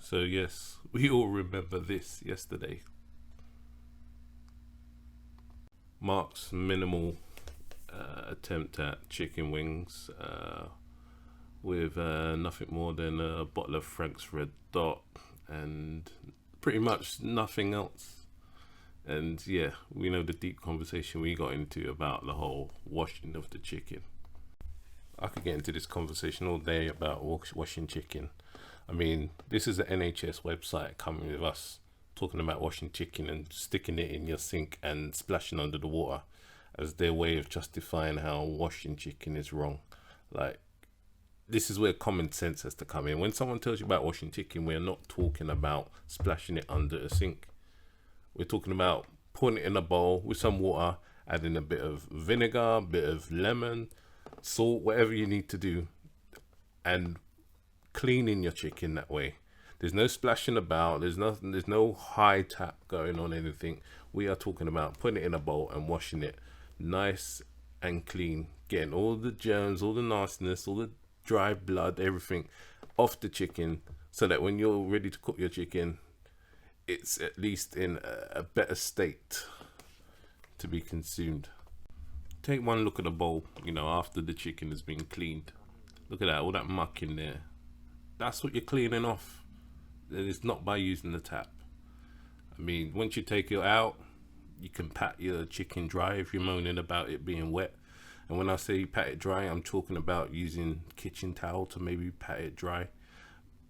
So yes, we all remember this yesterday. Mark's minimal attempt at chicken wings with nothing more than a bottle of Frank's Red Dot and pretty much nothing else. And yeah, we know the deep conversation we got into about the whole washing of the chicken. I could get into this conversation all day about washing chicken. I mean, this is the NHS website coming with us talking about washing chicken and sticking it in your sink and splashing under the water as their way of justifying how washing chicken is wrong. Like, this is where common sense has to come in. When someone tells you about washing chicken, we're not talking about splashing it under a sink. We're talking about putting it in a bowl with some water, adding a bit of vinegar, a bit of lemon, salt, whatever you need to do, and cleaning your chicken that way. There's no splashing about, there's no high tap going on anything. We are talking about putting it in a bowl and washing it nice and clean, getting all the germs, all the nastiness, all the dry blood, everything off the chicken, so that when you're ready to cook your chicken, it's at least in a better state to be consumed. Take one look at the bowl, after the chicken has been cleaned. Look at that, all that muck in there. That's what you're cleaning off. And it's not by using the tap. I mean, once you take it out, you can pat your chicken dry if you're moaning about it being wet. And when I say pat it dry, I'm talking about using kitchen towel to maybe pat it dry.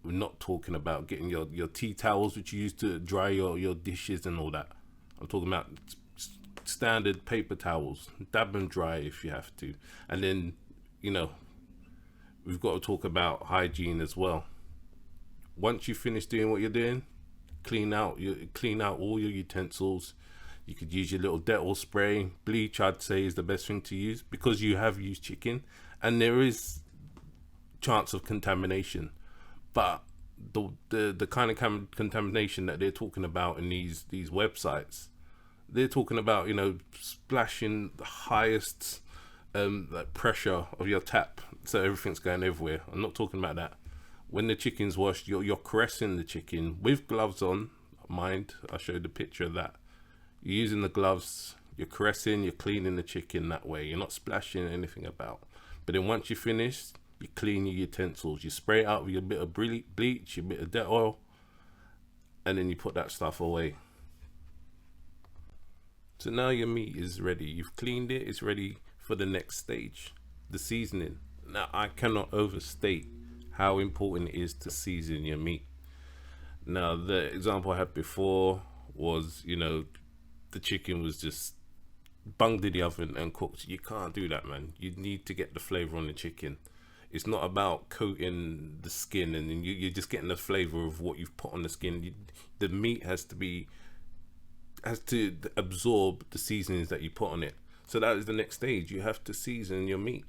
We're not talking about getting your tea towels, which you use to dry your dishes and all that. I'm talking about standard paper towels. Dab them dry if you have to. And then, we've got to talk about hygiene as well. Once you finish doing what you're doing, clean out all your utensils. You could use your little Dettol spray. Bleach, I'd say, is the best thing to use because you have used chicken and there is chance of contamination. But the kind of contamination that they're talking about in these websites, they're talking about, splashing the highest pressure of your tap, so everything's going everywhere. I'm not talking about that. When the chicken's washed, you're caressing the chicken with gloves on. Mind, I showed the picture of that. You're using the gloves, you're caressing, you're cleaning the chicken that way. You're not splashing anything about. But then once you finish, you clean your utensils. You spray it out with a bit of bleach, a bit of Dettol, and then you put that stuff away. So now your meat is ready. You've cleaned it, it's ready for the next stage, the seasoning. Now, I cannot overstate how important it is to season your meat. Now, the example I had before was, the chicken was just bunged in the oven and cooked. You can't do that, man. You need to get the flavor on the chicken. It's not about coating the skin and then you're just getting the flavor of what you've put on the skin. The meat has to absorb the seasonings that you put on it. So that is the next stage. You have to season your meat.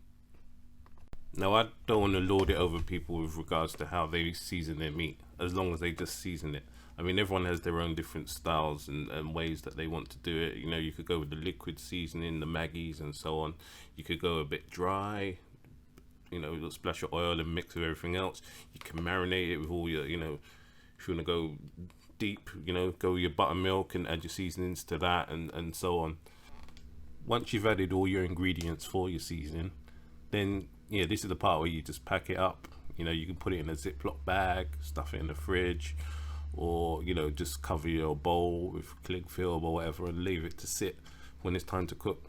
Now, I don't want to lord it over people with regards to how they season their meat, as long as they just season it. I mean, everyone has their own different styles and ways that they want to do it. You could go with the liquid seasoning, the Maggies and so on. You could go a bit dry, a splash of oil and mix with everything else. You can marinate it with all your, if you want to go deep, go with your buttermilk and add your seasonings to that and so on. Once you've added all your ingredients for your seasoning, then this is the part where you just pack it up. You can put it in a Ziploc bag, stuff it in the fridge, or just cover your bowl with cling film or whatever and leave it to sit when it's time to cook.